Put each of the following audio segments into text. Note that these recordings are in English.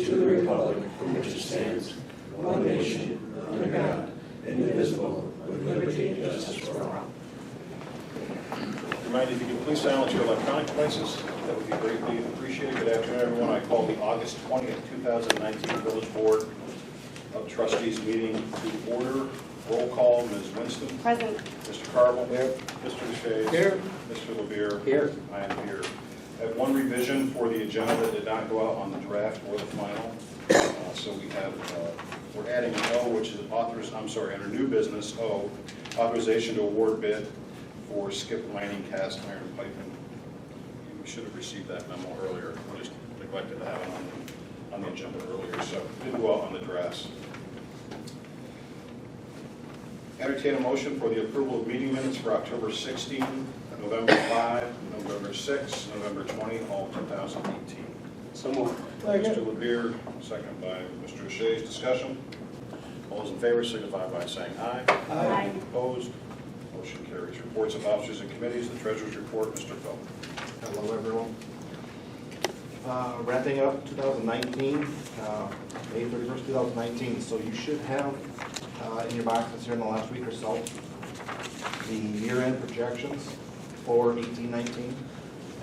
to the republic for which it stands, one nation, under God, indivisible, with liberty and justice for all. Remind you, if you could please silence your electronic devices, that would be greatly appreciated. Good afternoon, everyone. I call the August 20th, 2019 Village Board of Trustees meeting to order. Roll call, Ms. Winston. Present. Mr. Carvel. Here. Mr. Deshays. Here. Mr. LeBeer. Here. I am here. I have one revision for the agenda that did not go out on the draft or the final. So we have, we're adding an O, which is under new business, O, authorization to award bid for skip lining cast iron piping. You should have received that memo earlier. We just neglected to have it on the agenda earlier, so it didn't go out on the drafts. Entertain a motion for the approval of meeting minutes for October 16, November 5, November 6, November 20, all 2018. So moved. Mr. LeBeer, second by Mr. Deshays. Discussion? All those in favor signify by saying aye. Aye. Opposed? Motion carries. Reports of officers and committees. The Treasurer's report, Mr. Phil. Hello, everyone. Wrapping up 2019, May 31st, 2019. So you should have in your boxes here in the last week or so the year-end projections for 18-19,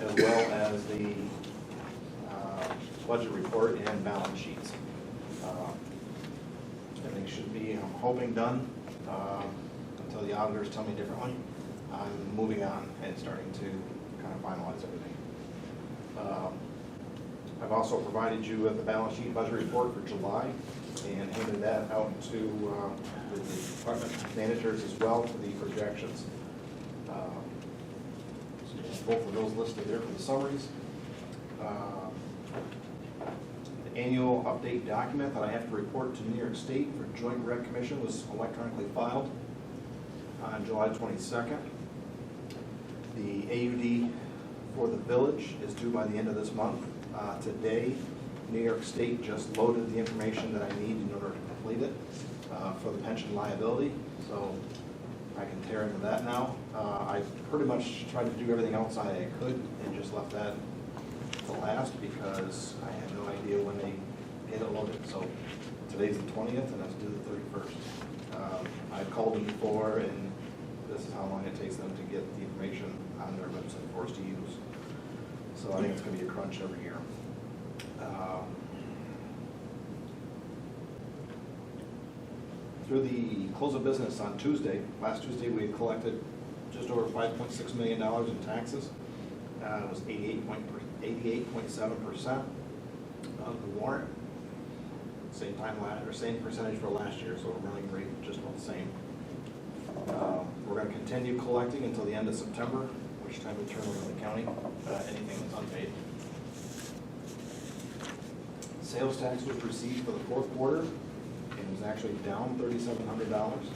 as well as the budget report and balance sheets. Everything should be, I'm hoping, done until the auditors tell me differently. I'm moving on and starting to kind of finalize everything. I've also provided you with the balance sheet budget report for July and handed that out to the department managers as well for the projections. So you have both of those listed there for the summaries. The annual update document that I have to report to New York State for Joint Rec Commission was electronically filed on July 22nd. The AUD for the village is due by the end of this month. Today, New York State just loaded the information that I need in order to complete it for the pension liability, so I can tear into that now. I pretty much tried to do everything else I could and just left that to last because I had no idea when they get it loaded. So today's the 20th and it's due the 31st. I've called them before and this is how long it takes them to get the information on their website for us to use. So I think it's going to be a crunch every year. Through the close of business on Tuesday, last Tuesday, we had collected just over $5.6 million in taxes. It was 88.7% of the warrant. Same percentage for last year, so we're running rate just about the same. We're going to continue collecting until the end of September, which time we turn over to the county, anything that's unpaid. Sales tax was received for the fourth quarter, and it was actually down $3,700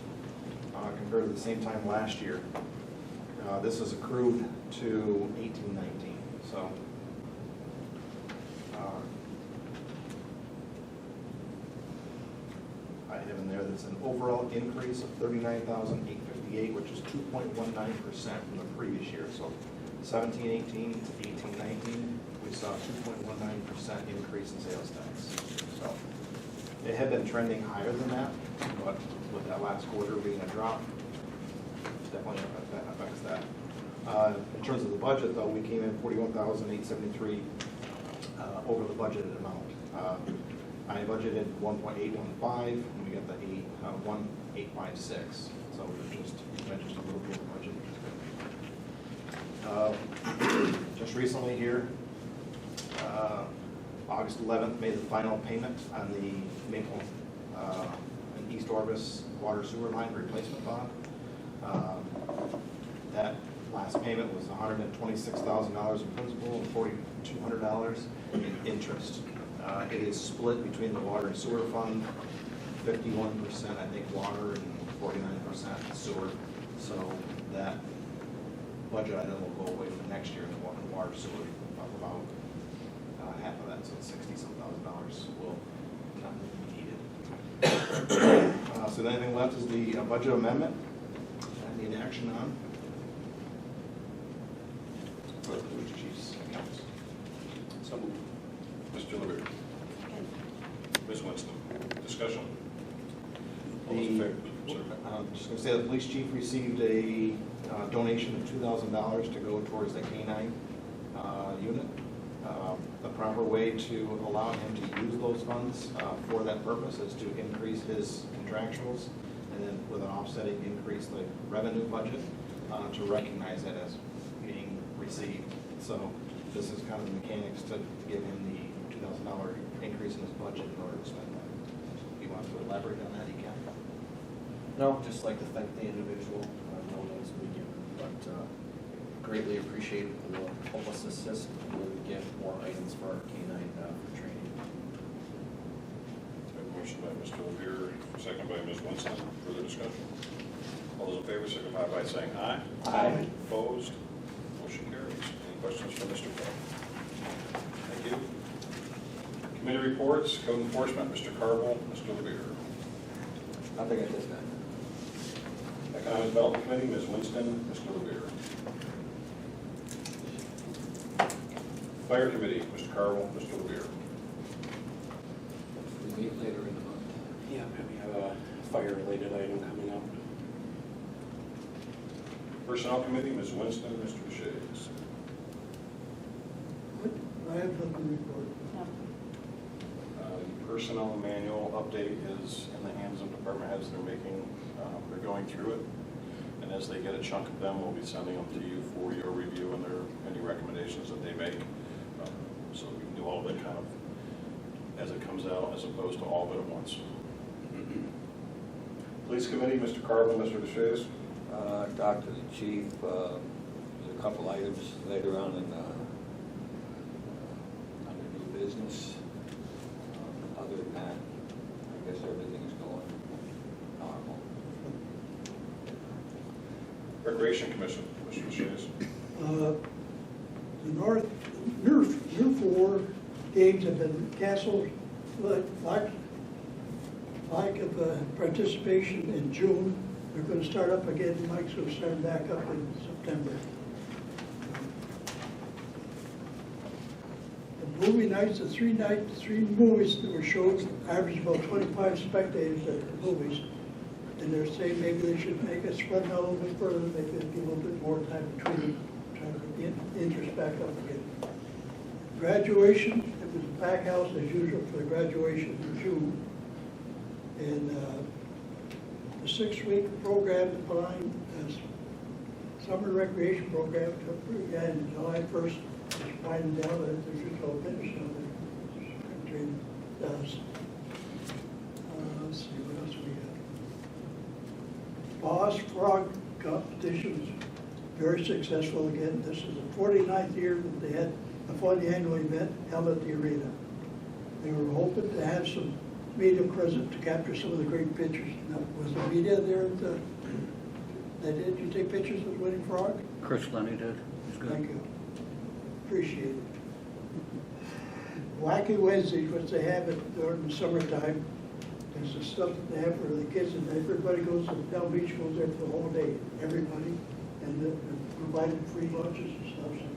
compared to the same time last year. This is accrued to 18-19, so I have in there that's an overall increase of $39,858, which is 2.19% from the previous year. So 17-18 to 18-19, we saw a 2.19% increase in sales tax. So it had been trending higher than that, but with that last quarter being a drop, definitely affects that. In terms of the budget, though, we came in $41,873 over the budgeted amount. I budgeted 1.815, and we got the 1.856. So we're just a little bit of budget, which is good. Just recently here, August 11th, made the final payment on the Maple and East Orvis water sewer line replacement bond. That last payment was $126,000 in principal and $4,200 in interest. It is split between the water and sewer fund, 51% I think water and 49% sewer. So that budget item will go away for next year in the water sewer, about half of that, so $60,000 will not be needed. So the only thing left is the budget amendment I need action on for the police chief's accounts. So moved. Mr. LeBeer. Ms. Winston. Discussion. All those in favor? Sir. I'm just going to say the police chief received a donation of $2,000 to go towards the K-9 unit. The proper way to allow him to use those funds for that purpose is to increase his contractuals and then with an offsetting increase the revenue budget to recognize that as being received. So this is kind of the mechanics to give him the $2,000 increase in his budget in order to spend that. If you want to elaborate on that, you can. No, just like to thank the individual, no names to be given, but greatly appreciate it. Will help us assist when we get more items for our K-9 for training. I have a motion by Mr. Levere, second by Ms. Winston. Further discussion? All those in favor signify by saying aye. Aye. Opposed? Motion carries. Any questions for Mr. Coe? Thank you. Committee reports, code enforcement, Mr. Carville, Mr. Levere. Nothing at this time. Economic Development Committee, Ms. Winston, Mr. Levere. Fire Committee, Mr. Carville, Mr. Levere. We meet later in the month. Yeah, we have a fire-related item coming up. Personnel Committee, Ms. Winston, Mr. Shays. I have nothing to report. The personnel manual update is in the hands of department heads. They're going through it. And as they get a chunk of them, we'll be sending them to you for your review and any recommendations that they make. So we can do all of it kind of as it comes out, as opposed to all of it at once. Police Committee, Mr. Carville, Mr. DeShays. Talked to the chief, there's a couple items later on in under new business. Other than that, I guess everything's going normal. Recreation Commission, Mr. DeShays. The Nerf 4 games have been canceled, lack of participation in June. They're going to start up again. Mike's going to start back up in September. The movie nights, the three movies that were shown, average about 25 spectators at the movies. And they're saying maybe they should make it spread out a little bit further, maybe it'd be a little bit more time between, trying to get the interest back up again. Graduation, it was a pack house as usual for the graduation in June. And the 6-week program, the Pine summer recreation program, began July 1st. It's winding down, there's just all finished on the country does. Let's see, what else we got? Boss Frog competition was very successful again. This is the 49th year that they had before the annual event held at the arena. They were hoping to have some media present to capture some of the great pictures. Now, was the media there at the, did you take pictures of the winning frog? Chris Lenny did. He's good. Thank you. Appreciate it. Wacky Wednesdays, which they have it during the summertime, there's the stuff that they have for the kids, and everybody goes to Del Beach, goes there for the whole day, everybody, and they're provided free lunches and stuff, so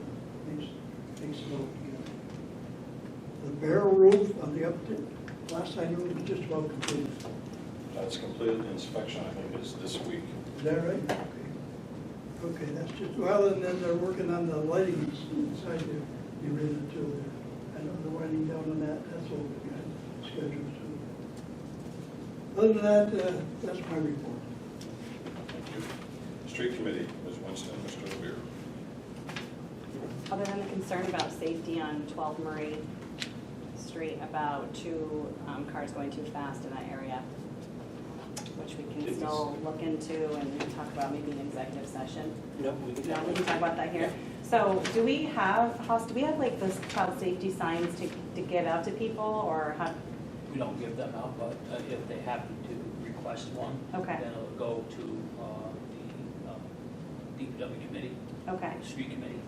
makes it all together. The barrel roof on the uptick, last I knew it was just about completed. That's completed. The inspection, I think, is this week. Is that right? Okay. Okay, that's just, well, and then they're working on the lighting inside the arena too. I know they're winding down on that, that's all we got scheduled too. Other than that, that's my report. Thank you. Street Committee, Ms. Winston, Mr. Levere. Other than the concern about safety on 12 Murray Street, about 2 cars going too fast in that area, which we can still look into and talk about maybe an executive session. No, we can No, we can talk about that here. So do we have like those child safety signs to get out to people, or how? We don't give them out, but if they happen to request one, Okay. then it'll go to the DPW committee, Okay, street committee,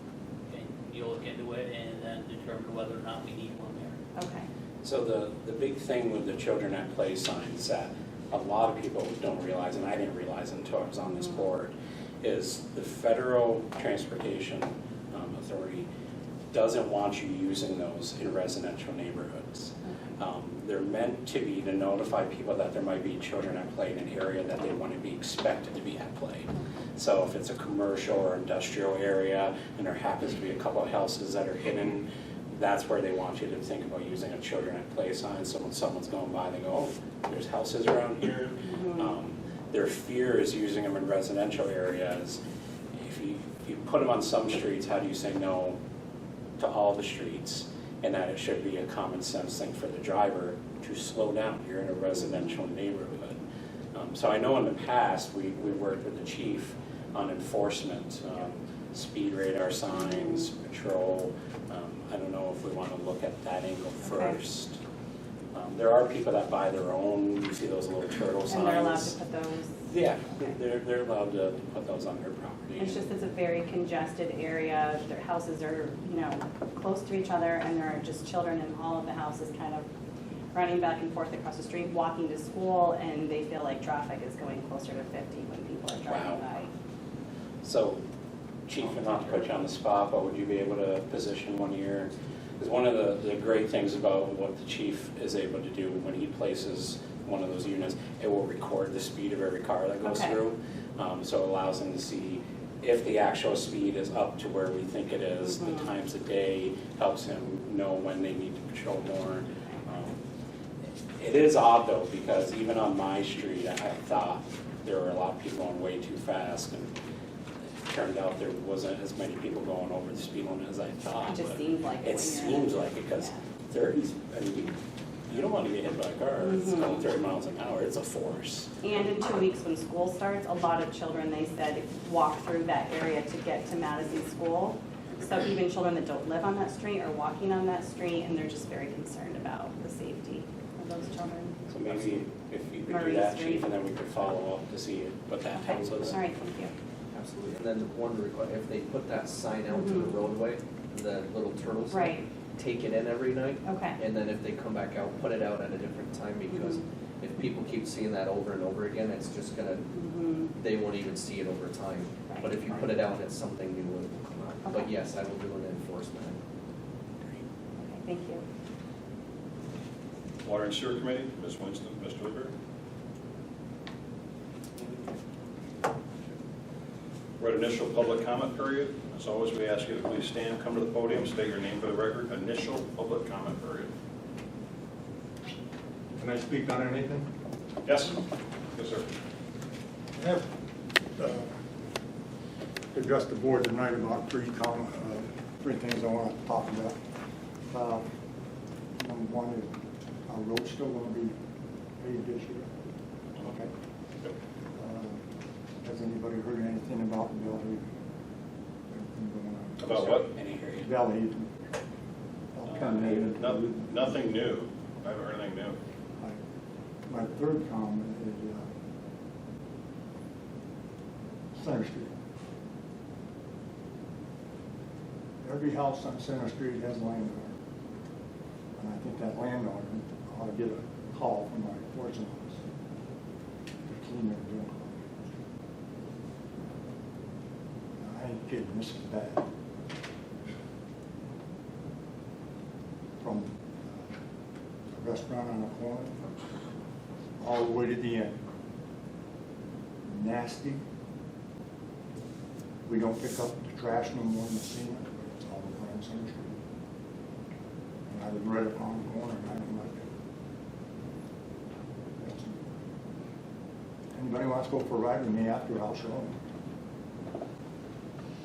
and you'll look into it and then determine whether or not we need one there. okay, So the big thing with the children at play signs that a lot of people don't realize, and I didn't realize until I was on this board, is the Federal Transportation Authority doesn't want you using those in residential neighborhoods. they're meant to be to notify people that there might be children at play in an area that they want to be expected to be at play. So if it's a commercial or industrial area and there happens to be a couple of houses that are hidden, that's where they want you to think about using a children at play sign. So when someone's going by, they go, oh, there's houses around here. Their fear is using them in residential areas. If you put them on some streets, how do you say no to all the streets? And that it should be a common sense thing for the driver to slow down. You're in a residential neighborhood. So I know in the past, we worked with the chief on enforcement, speed radar signs, patrol. I don't know if we want to look at that angle first. There are people that buy their own, you see those little turtle signs. And they're allowed to put those? Yeah, they're allowed to put those on their property. It's just, it's a very congested area. Their houses are, you know, close to each other, and there are just children in all of the houses kind of running back and forth across the street, walking to school, and they feel like traffic is going closer to 50 when people are driving by. So, Chief, and not to put you on the spot, but would you be able to position one of your, because one of the great things about what the chief is able to do when he places one of those units, it will record the speed of every car that goes through. So it allows him to see if the actual speed is up to where we think it is, the times of day, helps him know when they need to patrol more. It is odd though, because even on my street, I thought there were a lot of people going way too fast, and it turned out there wasn't as many people going over the speed limit as I thought. It just but seems like it. it seems like it, because 30s, I mean, you don't want to get hit by a car. It's going 30 miles an hour. It's a force. And in 2 weeks when school starts, a lot of children, they said, walk through that area to get to Madison School. So even children that don't live on that street are walking on that street, and they're just very concerned about the safety of those children. So maybe if you could do Marie that, Street. Chief, and then we could follow up to see what that tells us. All right, thank you. Absolutely. And then one request, if they put that sign out to the roadway, the little turtle sign, Right. take it in every night. Okay. And then if they come back out, put it out at a different time, because if people keep seeing that over and over again, it's just gonna, they won't even see it over time. Right. But if you put it out, it's something new, it will come out. But Okay. yes, I will do an enforcement. Okay, thank you. Water and Sewer Committee, Ms. Winston, Mr. Woodbury. We're at initial public comment period. As always, we ask you to please stand, come to the podium, state your name for the record. Initial public comment period. Can I speak on anything? Yes? Yes, sir. I have addressed the board tonight about three things I want to talk about. Number one is, our road's still going to be paved this year. Okay. Has anybody heard anything about Valley? About what? Any area. Valley. Nothing new. I haven't heard anything new. My third comment is Center Street. Every house on Center Street has a landowner. And I think that landowner ought to get a call from my enforcement office to clean their doing. I ain't kidding, this is bad. From the restaurant on the corner all the way to the end. Nasty. We don't pick up the trash no more in the scene. It's all over on Center Street. And I live right upon the corner, and I don't like it. Anybody wants to go for a ride with me after, I'll show them.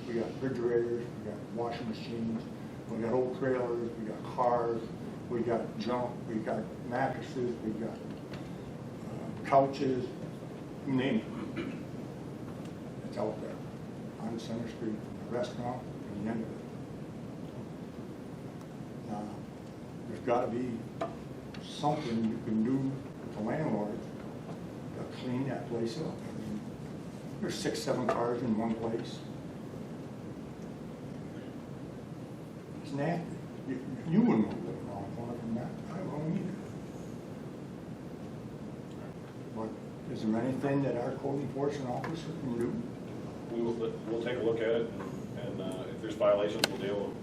We got refrigerators, we got washing machines, we got old trailers, we got cars, we got junk, we got mattresses, we got couches, you name it. It's out there on Center Street, from the restaurant and the end of it. There's got to be something you can do with the landlord to clean that place up. I mean, there's 6, 7 cars in one place. It's nasty. You wouldn't want to live around the corner from that. I won't either. But is there anything that our code enforcement officer can do? We'll take a look at it, and if there's violations, we'll deal with them.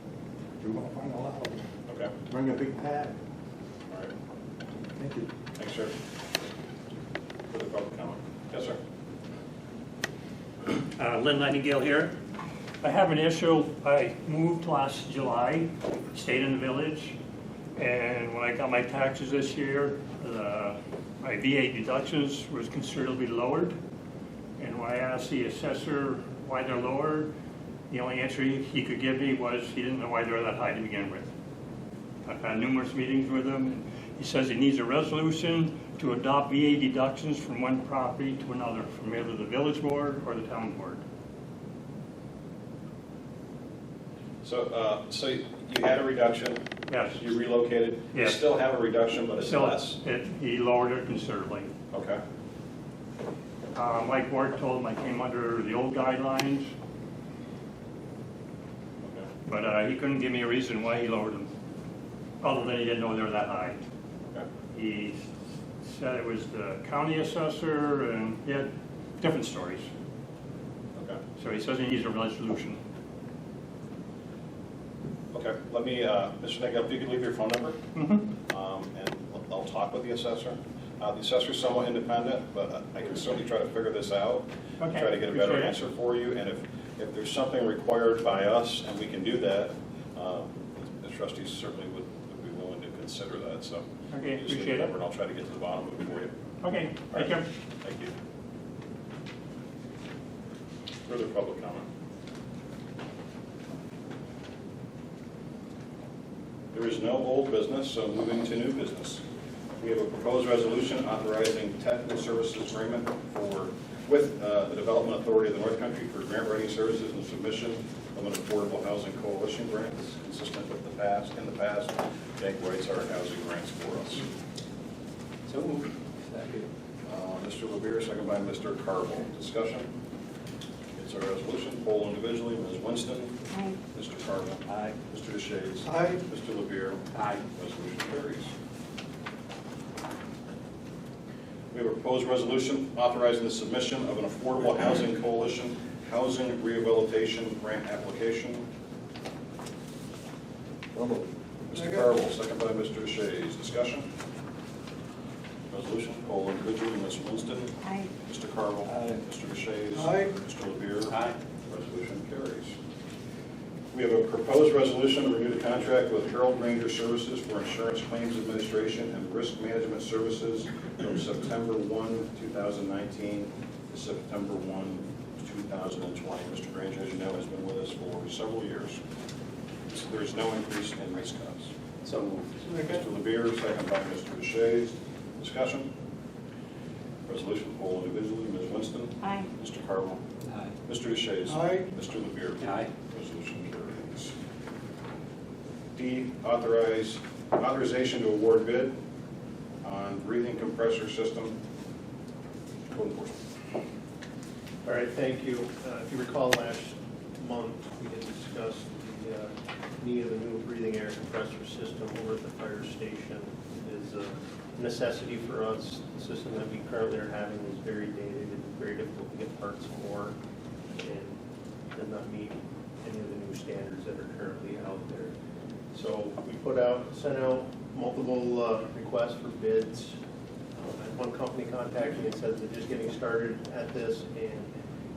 Do you want to find out? Okay. Bring a big pad. All right. Thank you. Thanks, sir. Further public comment? Yes, sir. Lynn Nightingale here. I have an issue. I moved last July, stayed in the village, and when I got my taxes this year, my VA deductions was considerably lowered. And when I asked the assessor why they're lower, the only answer he could give me was he didn't know why they were that high to begin with. I've had numerous meetings with him, and he says he needs a resolution to adopt VA deductions from one property to another, from either the village board or the town board. So, so you had a reduction? Yes. You relocated? Yes. You still have a reduction, but it's So less? he lowered it considerably. Okay. Mike Ward told him I came under the old guidelines, Okay. but he couldn't give me a reason why he lowered them, other than he didn't know they were that high. Okay. He said it was the county assessor, and he had different stories. Okay. So he says he needs a resolution. Okay. Let me, Mr. Nightingale, if you could leave your phone number, and I'll talk with the assessor. The assessor's somewhat independent, but I can certainly try to figure this out, Okay, try to get a better appreciate it. answer for you. And if there's something required by us and we can do that, the trustees certainly would be willing to consider that. So Okay, just leave appreciate the it. number and I'll try to get to the bottom of it for you. Okay, thank you. Thank you. Further public comment? There is no old business, so moving to new business. We have a proposed resolution authorizing technical services agreement with the Development Authority of the North Country for grant writing services and submission of an affordable housing coalition grant. This is consistent with the past. In the past, Bank writes our housing grants for us. So moved. Mr. Levere, second by Mr. Carville. Discussion? It's a resolution. Poll individually. Ms. Winston. Aye. Mr. Carville. Aye. Mr. Deshaies. Aye. Mr. Levere. Aye. Resolution carries. We have a proposed resolution authorizing the submission of an affordable housing coalition housing rehabilitation grant application. Mr. Carville, second by Mr. Deshaies. Discussion? Resolution, poll individually. Ms. Winston. Aye. Mr. Carville. Aye. Mr. Deshaies. Aye. Mr. Levere. Aye. Resolution carries. We have a proposed resolution to renew the contract with Harold Ranger Services for insurance claims administration and risk management services from September 1, 2019 to September 1, 2020. Mr. Granger, as you know, has been with us for several years. So there's no increase in race cuts. So moved. Mr. Levere, second by Mr. Deshaies. Discussion? Resolution, poll individually. Ms. Winston. Aye. Mr. Carville. Aye. Mr. Deshaies. Aye. Mr. Levere. Aye. Resolution carries. D, authorization to award bid on breathing compressor system. Code enforcement. All right, thank you. If you recall, last month, we had discussed the need of a new breathing air compressor system over at the fire station. It is a necessity for us. The system that we currently are having is very dated and very difficult to get parts for, and does not meet any of the new standards that are currently out there. So we sent out multiple requests for bids. One company contacted me and said they're just getting started at this and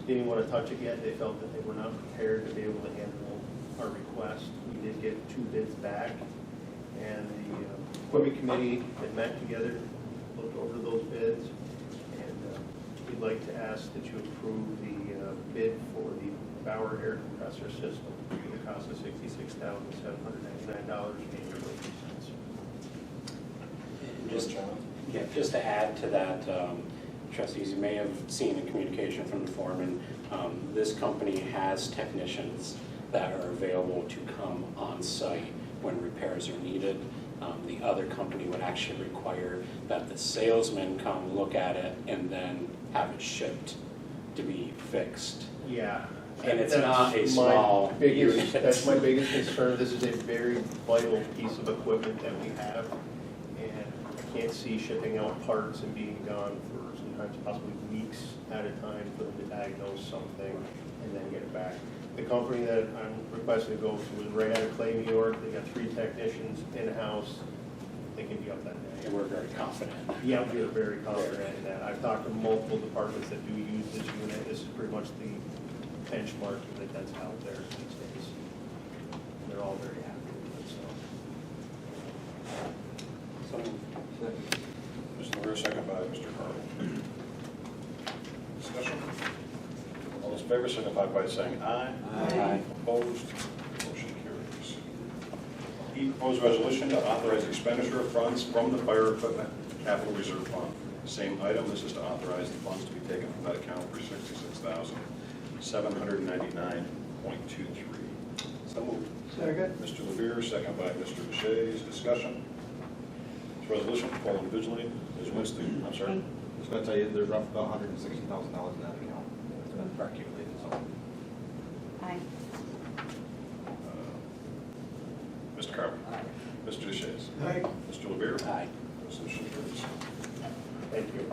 didn't want to touch it yet. They felt that they were not prepared to be able to handle our request. We did get 2 bids back, and the equipment committee had met together, looked over those bids, and we'd like to ask that you approve the bid for the Bauer air compressor system for the cost of $66,799 annually. Just to add to that, trustees, you may have seen in communication from the foreman, this company has technicians that are available to come on site when repairs are needed. The other company would actually require that the salesman come look at it and then have it shipped to be fixed. Yeah. And it's That's not a my small biggest- unit. That's my biggest concern. This is a very vital piece of equipment that we have, and I can't see shipping out parts and being gone for sometimes possibly weeks at a time for them to diagnose something and then get it back. The company that I'm requesting to go to is right out of Clay, New York. They got 3 technicians in-house. they can be up that day. And we're very confident. Yeah, we are very confident in that. I've talked to multiple departments that do use this unit. This is pretty much the benchmark unit that's out there these days. And they're all very happy with it, so. Mr. Lawyer, second by Mr. Carl. Discussion? All those in favor signify by saying aye. Aye. Opposed? Motion carries. E, proposed resolution to authorize expenditure of funds from the Fire Equipment Capital Reserve Fund. Same item, this is to authorize the funds to be taken from that account for $66,799.23. So moved. Second? Mr. Levere, second by Mr. Deshaies. Discussion? This resolution, all individually, Ms. Winston, I'm sorry. I was going to tell you, there's roughly about $160,000 in that account. It's been calculated, so. Aye. Mr. Carver. Aye. Mr. Deshaies. Aye. Mr. Levere. Aye. Resolution carries. Thank you.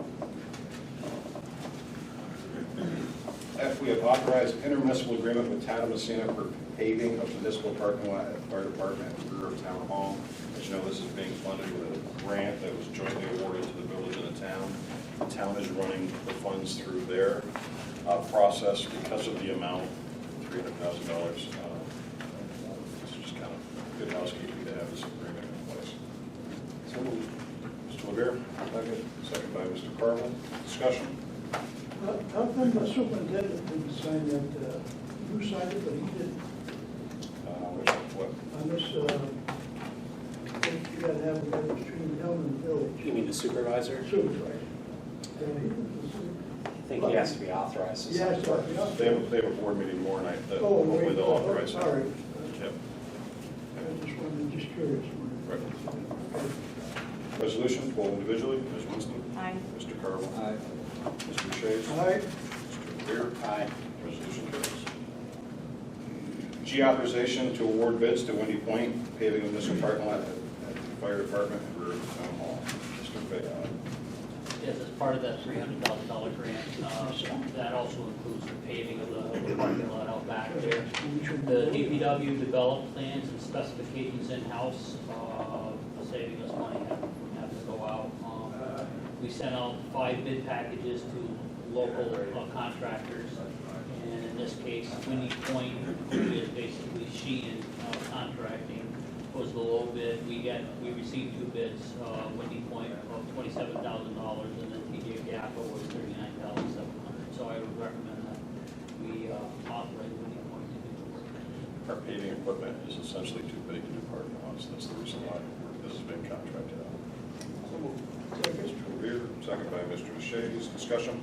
F, we have authorized intermunicipal agreement with town of Massena for paving of municipal parking lot at the fire department and rear of town hall. As you know, this is being funded with a grant that was jointly awarded to the village and the town. The town is running the funds through their process because of the amount, $300,000. This is just kind of good housekeeping to have this agreement in place. So moved. Mr. Levere? Second by Mr. Carvin. Discussion? How come the superintendent didn't sign that, you signed it, but he didn't? What? On this, you gotta have it between him and the village. You mean the supervisor? Supervisor. I think he has to be authorized to sign. Yeah, sorry. They have a board meeting tomorrow night that Oh, hopefully wait, they'll authorize it. sorry. Yep. I just wanted, just curious. Right. Resolution, all individually, Ms. Winston. Aye. Mr. Carver. Aye. Mr. Deshaies. Aye. Mr. Levere. Aye. Resolution carries. G, authorization to award bids to Windy Point paving of municipal parking lot at the fire department and rear of town hall. Mr. Fayette. Yes, as part of that $300,000 grant, that also includes the paving of the parking lot out back there. The DPW developed plans and specifications in-house, saving us money having to go out. We sent out 5 bid packages to local contractors, and in this case, Windy Point, who is basically Sheehan Contracting, was the low bid. We received 2 bids, Windy Point of $27,000, and then TJ Gappa was $39,700. So I would recommend that we authorize Windy Point to do this. Our paving equipment is essentially too big to do parking lots. That's the reason why this has been contracted out. Mr. Levere, second by Mr. Deshaies. Discussion?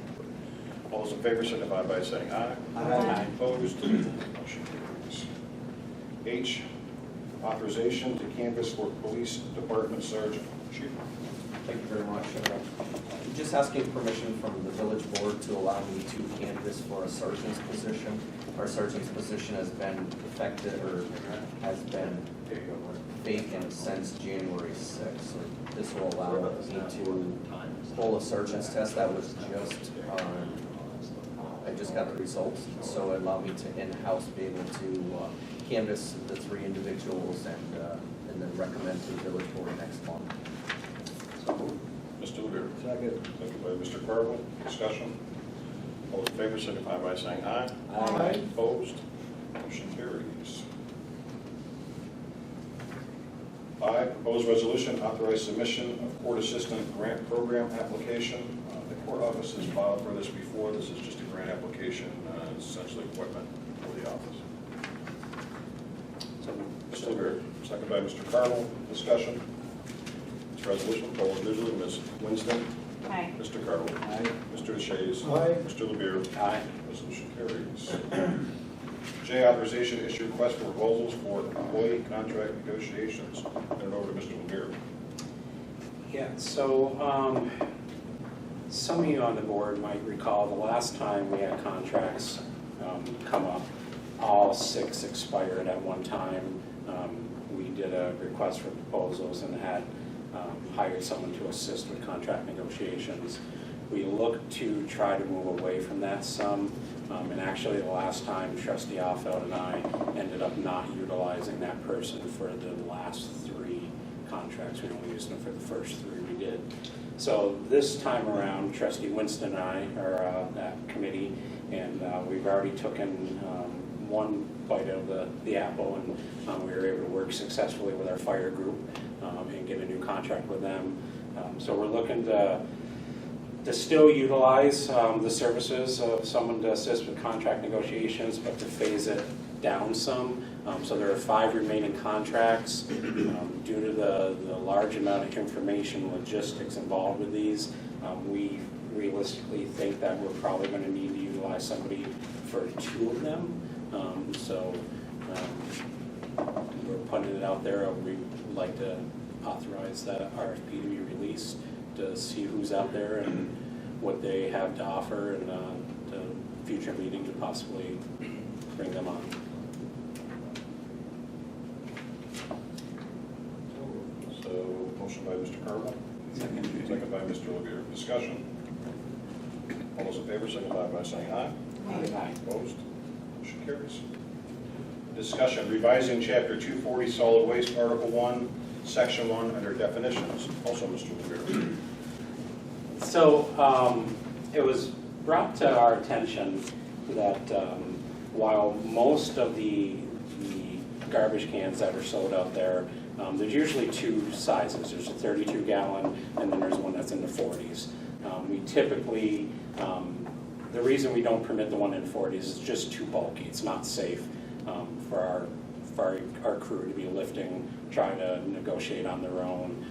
All those in favor signify by saying aye. Aye. Opposed? Motion carries. H, authorization to canvass for police department sergeant. Chief. Thank you very much. Just asking permission from the village board to allow me to canvass for a sergeant's position. Our sergeant's position has been effective, or has been vacant since January 6th. So this will allow me to pull a sergeant's test. That was just, I just got the results. So it allowed me to in-house be able to canvass the 3 individuals and then recommend to the village board next month. Mr. Levere. Second. Second by Mr. Carvin. Discussion? All those in favor signify by saying aye. Aye. Opposed? Motion carries. 5, proposed resolution authorize submission of court assistant grant program application. The court office has filed for this before. This is just a grant application, essentially equipment for the office. Mr. Levere, second by Mr. Carvin. Discussion? This resolution, poll individually, Ms. Winston. Aye. Mr. Carvin. Aye. Mr. Deshaies. Aye. Mr. Levere. Aye. Resolution carries. J, authorization to issue request for proposals for employee contract negotiations. Turn it over to Mr. Levere. Yeah, so some of you on the board might recall the last time we had contracts come up, all 6 expired at one time. We did a request for proposals and had hired someone to assist with contract negotiations. We looked to try to move away from that some, and actually the last time Trustee Offeld and I ended up not utilizing that person for the last 3 contracts. We only used them for the first 3 we did. So this time around, Trustee Winston and I are that committee, and we've already taken one bite of the apple, and we were able to work successfully with our fire group and get a new contract with them. So we're looking to still utilize the services of someone to assist with contract negotiations, but to phase it down some. So there are 5 remaining contracts. Due to the large amount of information, logistics involved with these, we realistically think that we're probably going to need to utilize somebody for 2 of them. We're putting it out there. We would like to authorize that RFP to be released to see who's out there and what they have to offer, and to future meeting to possibly bring them on. So, motion by Mr. Carvel. Second by Mr. Levere. Discussion. All those in favor signify by saying aye. Aye. Opposed? Motion carries. Discussion, revising Chapter 240 Solid Waste, Article 1, Section 1, under definitions. Also Mr. Levere. So it was brought to our attention that while most of the garbage cans that are sold out there, there's usually 2 sizes. There's a 32 gallon, and then there's one that's in the 40s. We typically, the reason we don't permit the one in 40s is just too bulky. It's not safe for our crew to be lifting, trying to negotiate on their own.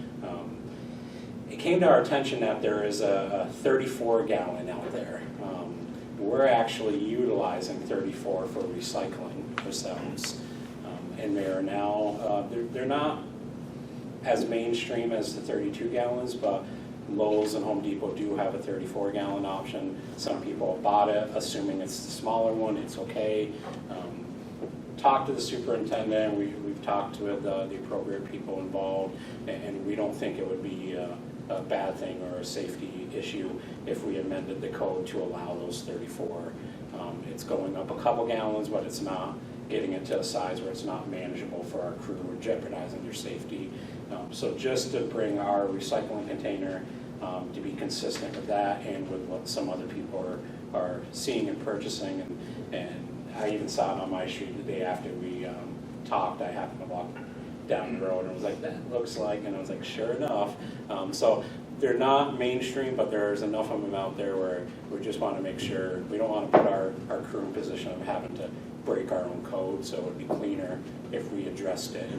It came to our attention that there is a 34 gallon out there. We're actually utilizing 34 for recycling ourselves. And they are now, they're not as mainstream as the 32 gallons, but Lowe's and Home Depot do have a 34 gallon option. Some people bought it assuming it's the smaller one, it's okay. Talked to the superintendent, we've talked with the appropriate people involved, and we don't think it would be a bad thing or a safety issue if we amended the code to allow those 34. It's going up a couple gallons, but it's not getting it to a size where it's not manageable for our crew or jeopardizing their safety. So just to bring our recycling container to be consistent with that and with what some other people are seeing and purchasing. And I even saw it on my street the day after we talked. I happened to walk down the road and I was like, that looks like, and I was like, sure enough. So they're not mainstream, but there's enough of them out there where we just want to make sure, we don't want to put our crew in position of having to break our own code, so it would be cleaner if we addressed it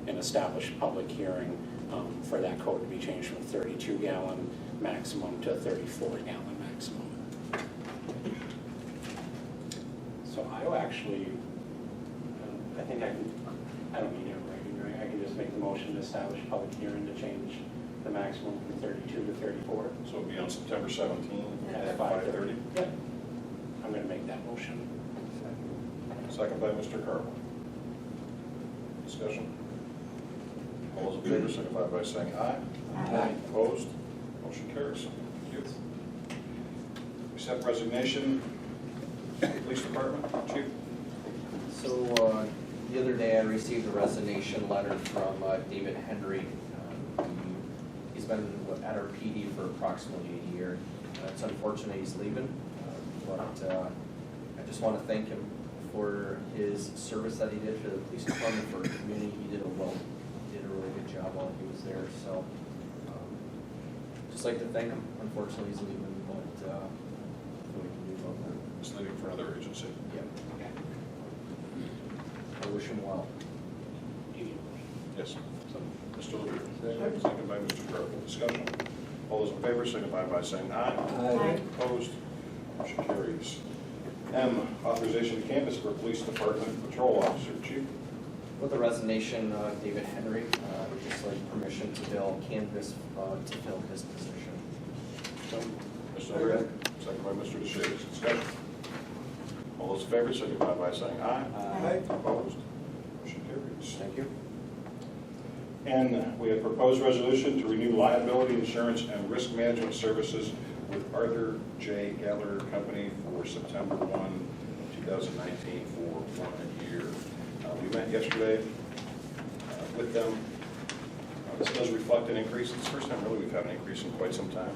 and established a public hearing for that code to be changed from a 32 gallon maximum to a 34 gallon maximum. So I actually, I think I don't need it right? I can just make the motion to establish a public hearing to change the maximum from 32 to 34. So it'll be on September 17th At at 5:30. 5:30. Yep. I'm going to make that motion. Second by Mr. Carvel. Discussion. All those in favor signify by saying aye. Aye. Opposed? Motion carries. Thank you. Accept resignation. Police Department, Chief. So the other day I received a resignation letter from David Henry. He's been at our PD for approximately a year. It's unfortunate he's leaving, but I just want to thank him for his service that he did for the police department, for the community. He did a really good job while he was there. So just like to thank him. Unfortunately he's leaving, but what we can do about that. He's leaving for another agency. Yep. I wish him well. Yes. Mr. Levere. Second by Mr. Carvel. Discussion. All those in favor signify by saying aye. Aye. Opposed? Motion carries. M, authorization to canvass for Police Department Patrol Officer. Chief. With the resignation of David Henry, we'd just like permission to canvass to fill his position. Mr. Levere. Second by Mr. DeShazer. Discussion. All those in favor signify by saying aye. Aye. Opposed? Motion carries. Thank you. And we have proposed resolution to renew liability insurance and risk management services with Arthur J. Gallagher Company for September 1, 2019 for 1 year. We met yesterday with them. This does reflect an increase. It's the first time really we've had an increase in quite some time.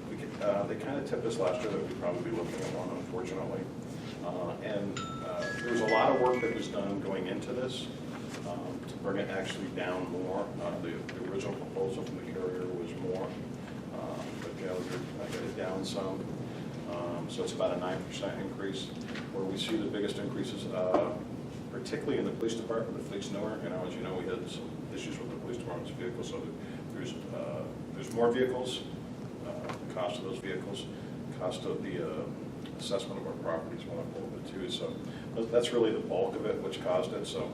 They kind of tipped us last year that we'd probably be looking at one, unfortunately. There was a lot of work that was done going into this to bring it actually down more. The original proposal from the carrier was more, but Gallagher got it down some. So it's about a 9% increase. Where we see the biggest increases, particularly in the police department, the fleet's newer. As you know, we had some issues with the police department's vehicles, so there's more vehicles, the cost of those vehicles, cost of the assessment of our properties went up a little bit too. So that's really the bulk of it, which caused it. So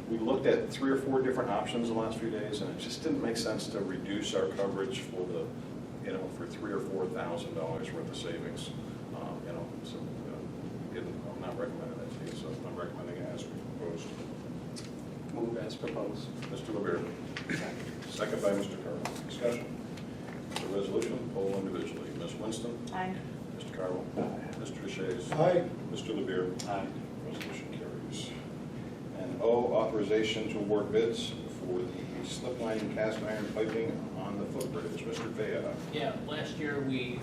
we looked at 3 or 4 different options in the last few days, and it just didn't make sense to reduce our coverage for the, for $3,000 or $4,000 worth of savings. So I'm not recommending that to you, so I'm recommending it as proposed. Move as proposed. Mr. LeBeer. Second by Mr. Carl. Discussion. The resolution, poll individually. Ms. Winston. Aye. Mr. Carl. Mr. Deshaies. Aye. Mr. LeBeer. Aye. Resolution carries. And O, authorization to award bids for the slip line and cast iron piping on the footbridge. Mr. Vea. Yeah, last year we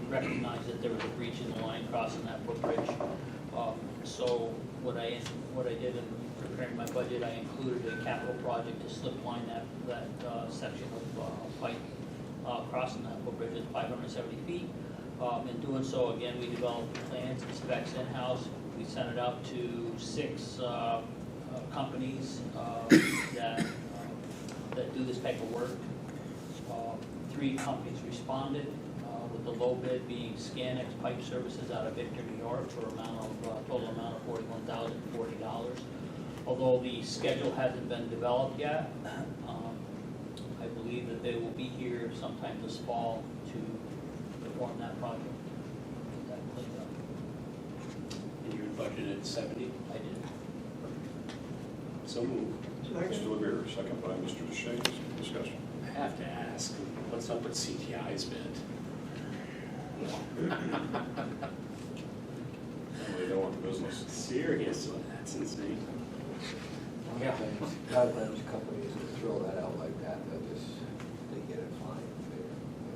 recognized that there was a breach in the line crossing that footbridge. So what I did in preparing my budget, I included a capital project to slip line that section of pipe crossing that footbridge at 570 feet. In doing so, again, we developed plans and specs in-house. We sent it out to 6 companies that do this type of work. 3 companies responded, with the low bid being Scanex Pipe Services out of Victor, New York, for total amount of $41,040. Although the schedule hasn't been developed yet, I believe that they will be here sometime this fall to perform that project. Get that cleaned up. And you budgeted 70? I did. So move. Mr. LeBeer, second by Mr. Deshaies. Discussion. I have to ask, what's up with CTI's bid? They don't want the business. Seriously, that's insane. Yeah. God knows companies that throw that out like that, they get it flying.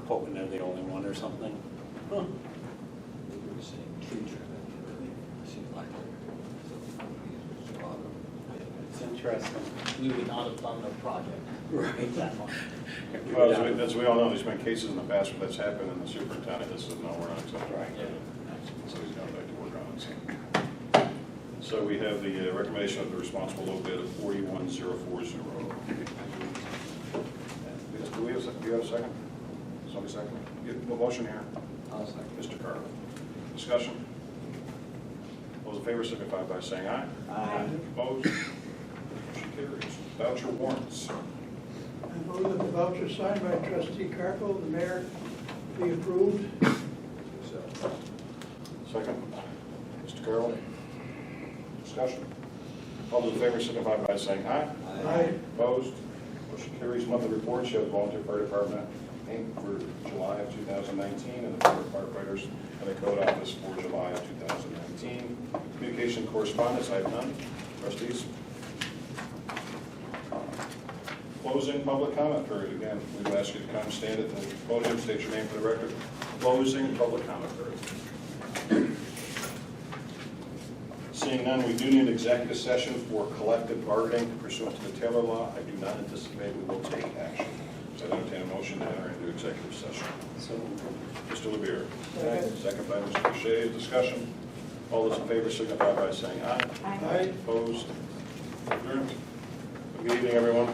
Hoping they're the only one or something. Huh. They were saying tree trimming, it seemed like some companies was a lot of. It's interesting. We would not have done the project. Right. That much. Well, as we all know, there's been cases in the past where that's happened, and the superintendent has said, no, we're not accepting it. Yeah. So he's gone back to work on it. So we have the recommendation of the responsible low bid of 41040. Do you have a second? Somebody second? You have a motion here. I'll second. Mr. Carter. Discussion? Those in favor signify by saying aye. Aye. Opposed? Motion carries. Voucher warrants. I move that the voucher signed by trustee Carpel, the mayor, be approved. Second. Mr. Carroll. Discussion? All those in favor signify by saying aye. Aye. Opposed? Motion carries. Monthly reports, you have the Volunteer Fire Department, Inc. for July of 2019, and the Fire Firefighters and the Code Office for July of 2019. Communication correspondence, I have none. Trustees? Closing public comment period. Again, we would ask you to come stand at the podium, state your name for the record. Closing public comment period. Seeing none, we do need an executive session for collective bargaining pursuant to the Taylor Law. I do not anticipate we will take action. So I entertain a motion to enter into executive session. So Mr. LeBeer. Second. Second by Mr. Deshaies. Discussion. All those in favor signify by saying aye. Aye. Aye. Opposed? Adjourned. Good evening, everyone.